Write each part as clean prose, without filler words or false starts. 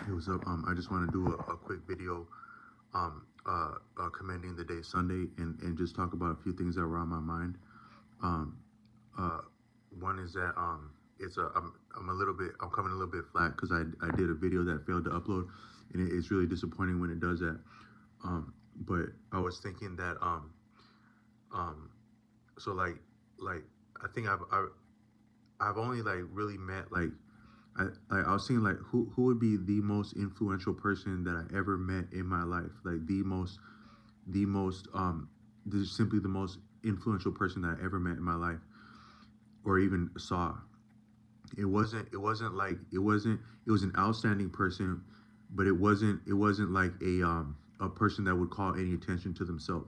Hey, what's up? I just want to do a quick video commending the day Sunday and just talk about a few things that were on my mind. Um, uh, One is that I'm a little bit I'm coming a little bit flat because I did a video that failed to upload, and it's really disappointing when it does that. But I was thinking that um so like I think I've only like really met I was seeing like who would be the most influential person that I ever met in my life, like the most just simply the most influential person that I ever met in my life or even saw. It was an outstanding person, but it wasn't like a person that would call any attention to themselves.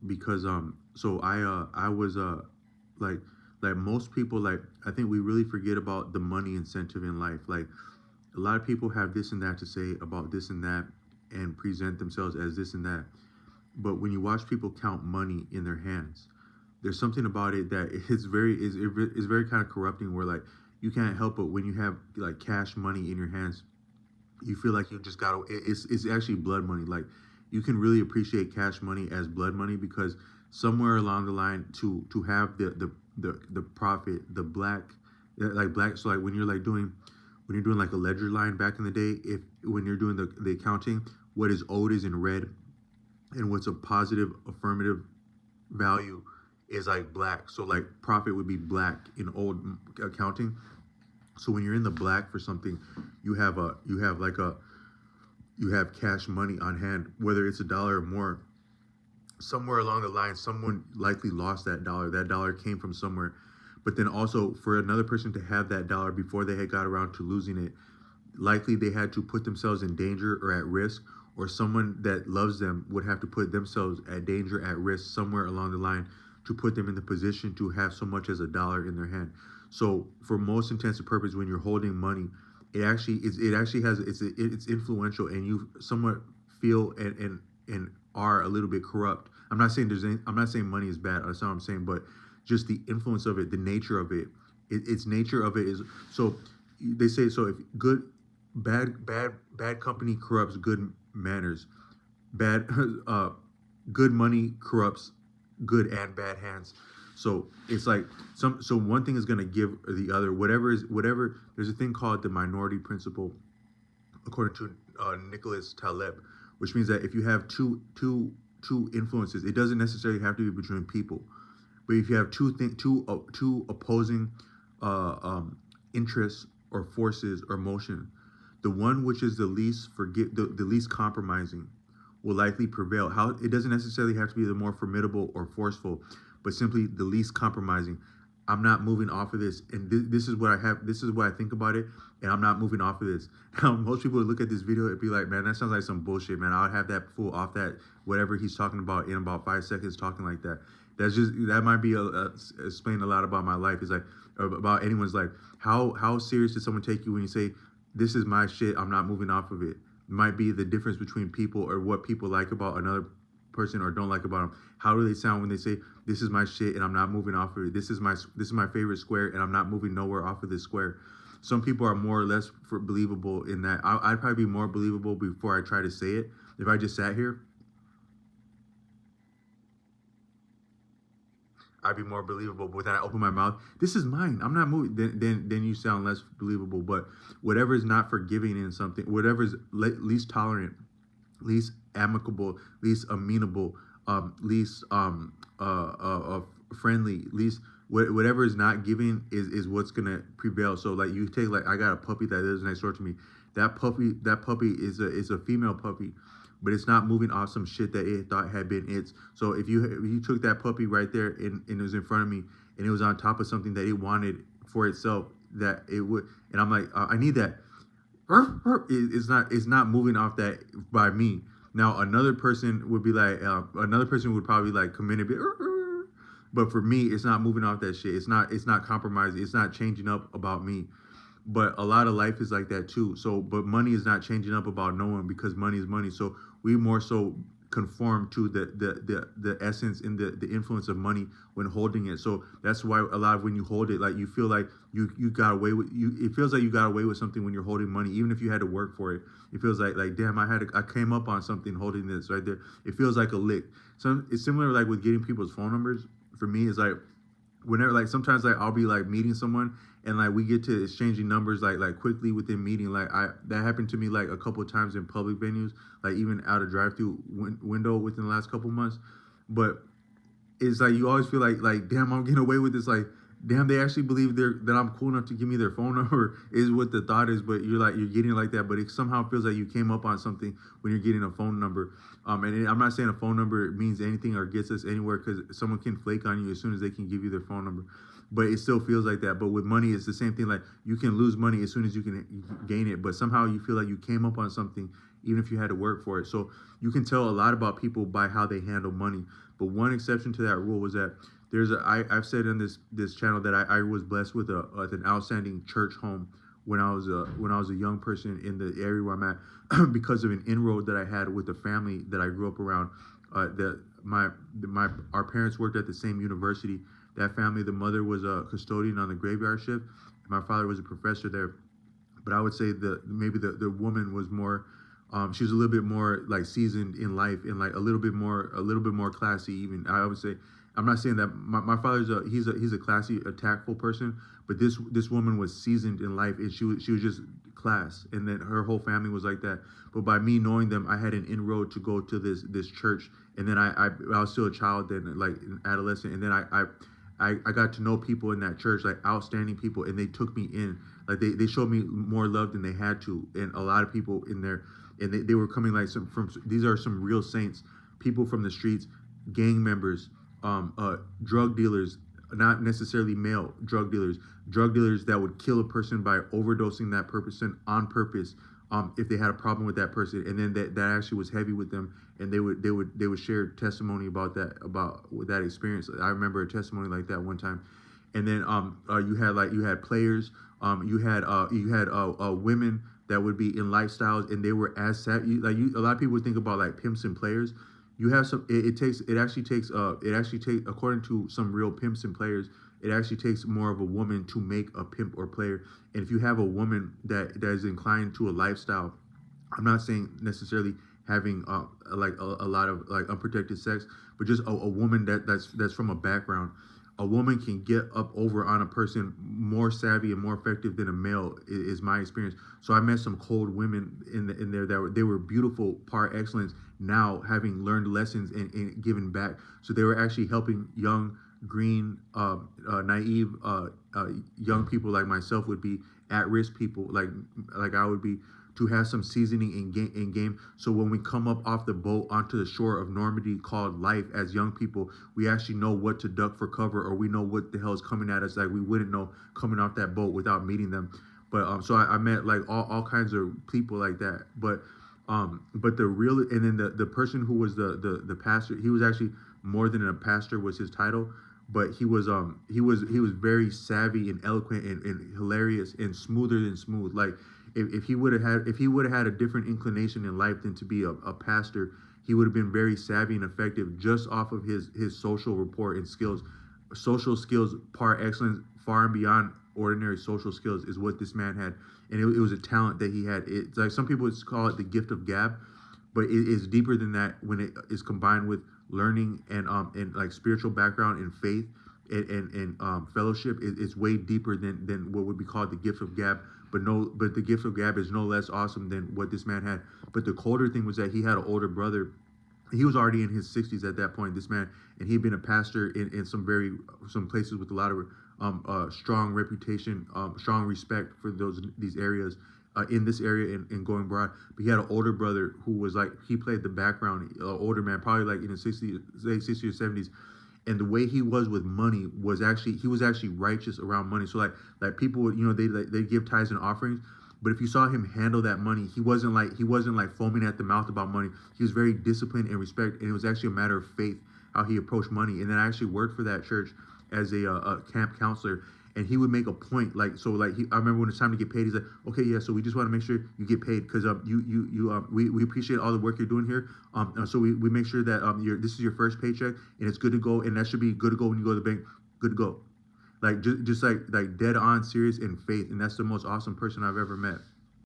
Because so I was like like most people, like I think we really forget about the money incentive in life. Like a lot of people have this and that to say about this and that and present themselves as this and that. But when you watch people count money in their hands, there's something about it that is very kind of corrupting. Where like you can't help but when you have like cash money in your hands, you feel like you just got to. It's actually blood money. Like you can really appreciate cash money as blood money because somewhere along the line to have the profit, the black, like black. So like when you're doing like a ledger line back in the day, if when you're doing the accounting, what is owed is in red, and what's a positive affirmative value is like black. So like profit would be black in old accounting. So when you're in the black for something, you have cash money on hand, whether it's a dollar or more. Somewhere along the line, someone likely lost that dollar. That dollar came from somewhere. But then also for another person to have that dollar before they had got around to losing it, likely they had to put themselves in danger or at risk, or someone that loves them would have to put themselves at danger, at risk somewhere along the line to put them in the position to have so much as a dollar in their hand. So for most intents and purposes, when you're holding money, it actually has it's influential, and you somewhat feel and are a little bit corrupt. I'm not saying money is bad. That's not what I'm saying, but just the influence of it, the nature of it, its nature of it is so. They say so. If bad company corrupts good manners, bad good money corrupts good and bad hands. So it's like so one thing is going to give the other. Whatever. There's a thing called the minority principle, according to Nicholas Taleb, which means that if you have two influences, it doesn't necessarily have to be between people, but if you have two opposing interests or forces or motion, the one which is the least the least compromising will likely prevail. How it doesn't necessarily have to be the more formidable or forceful, but simply the least compromising. I'm not moving off of this, and this is what I have. This is what I think about it, and I'm not moving off of this. Now, most people would look at this video and be like, "Man, that sounds like some bullshit, man. I'll have that fool off that whatever he's talking about in about 5 seconds, talking like that." That might be explain a lot about my life. Is like about anyone's life. How serious does someone take you when you say, "This is my shit. I'm not moving off of it." Might be the difference between people or what people like about another person or don't like about them. How do they sound when they say, "This is my shit and I'm not moving off of it. This is my favorite square and I'm not moving nowhere off of this square." Some people are more or less believable in that. I'd probably be more believable before I try to say it. If I just sat here, I'd be more believable. But then I open my mouth, "This is mine. I'm not moving." Then you sound less believable. But whatever is not forgiving in something, whatever is least tolerant, least amicable, least amenable, least friendly, least whatever is not giving is what's gonna prevail. So like you take like I got a puppy that lives next door to me. That puppy is a female puppy, but it's not moving off some shit that it thought had been its. So if you took that puppy right there and it was in front of me and it was on top of something that it wanted for itself, that it would, and I'm like, I need that. It's not moving off that by me. Now another person would probably like come in and be, but for me, it's not moving off that shit. It's not compromising. It's not changing up about me. But a lot of life is like that too. So, but money is not changing up about no one because money is money. So we more so conform to the essence and the influence of money when holding it. So that's why a lot of when you hold it, like you feel like you got away with it feels like you got away with something when you're holding money, even if you had to work for it. It feels like damn, I came up on something holding this right there. It feels like a lick. So it's similar like with getting people's phone numbers. For me, it's like whenever, like sometimes like I'll be like meeting someone and like we get to exchanging numbers like quickly within meeting. Like that happened to me like a couple of times in public venues, like even out of drive-through window within the last couple of months. But it's like you always feel like damn, I'm getting away with this. Like damn, they actually believe that I'm cool enough to give me their phone number is what the thought is. But you're getting it like that, but it somehow feels like you came up on something when you're getting a phone number. And I'm not saying a phone number means anything or gets us anywhere, because someone can flake on you as soon as they can give you their phone number. But it still feels like that. But with money, it's the same thing. Like you can lose money as soon as you can gain it, but somehow you feel like you came up on something even if you had to work for it. So you can tell a lot about people by how they handle money. But one exception to that rule was that I've said in this channel that I was blessed with an outstanding church home when I was a young person in the area where I'm at because of an inroad that I had with the family that I grew up around. Our parents worked at the same university. That family, the mother was a custodian on the graveyard shift. My father was a professor there. But I would say maybe the woman was more, she was a little bit more like seasoned in life and like a little bit more classy. Even I would say, I'm not saying that my father's he's a classy, a tactful person, but this woman was seasoned in life, and she was just class, and then her whole family was like that. But by me knowing them, I had an inroad to go to this church, and then I was still a child then, like an adolescent, and then I got to know people in that church, like outstanding people, and they took me in. Like they showed me more love than they had to, and a lot of people in there, and they were coming like these are some real saints, people from the streets, gang members, drug dealers, not necessarily male drug dealers that would kill a person by overdosing that person on purpose, if they had a problem with that person, and then that actually was heavy with them, and they would share testimony about that experience. I remember a testimony like that one time. And then you had players, you had women that would be in lifestyles, and they were as savvy. A lot of people would think about like pimps and players. You have some. It actually takes according to some real pimps and players, it actually takes more of a woman to make a pimp or player. And if you have a woman that is inclined to a lifestyle, I'm not saying necessarily having like a lot of like unprotected sex, but just a woman that's from a background. A woman can get up over on a person more savvy and more effective than a male, is my experience. So I met some cold women in there that they were beautiful par excellence, now having learned lessons and given back. So they were actually helping young, green, naive young people like myself would be, at-risk people like I would be, to have some seasoning in game. So when we come up off the boat onto the shore of Normandy called life as young people, we actually know what to duck for cover, or we know what the hell is coming at us, like we wouldn't know coming off that boat without meeting them. But so I met like all kinds of people like that. But the real, and then the person who was the pastor, he was actually more than a pastor was his title, but he was very savvy and eloquent and hilarious and smoother than smooth. Like if he would have had a different inclination in life than to be a pastor, he would have been very savvy and effective just off of his social rapport and skills. Social skills par excellence, far and beyond ordinary social skills, is what this man had. And it was a talent that he had. It's like some people would call it the gift of gab, but it is deeper than that when it is combined with learning and like spiritual background and faith and fellowship. It's way deeper than what would be called the gift of gab. But the gift of gab is no less awesome than what this man had. But the colder thing was that he had an older brother. He was already in his 60s at that point, this man, and he'd been a pastor in some places with a lot of strong reputation, strong respect for these areas, in this area and going broad. But he had an older brother who was like, he played the background, older man, probably like in his 60s or 70s. And the way he was with money was he was actually righteous around money. So like people would, they give tithes and offerings, but if you saw him handle that money, he wasn't like foaming at the mouth about money. He was very disciplined and respect, and it was actually a matter of faith how he approached money. And then I actually worked for that church as a camp counselor, and he would make a point, like, so like I remember when it's time to get paid, he's like, okay, yeah, so we just want to make sure you get paid, because we appreciate all the work you're doing here, so we make sure that this is your first paycheck, and it's good to go, and that should be good to go when you go to the bank, good to go. Like just like dead on serious in faith, and that's the most awesome person I've ever met.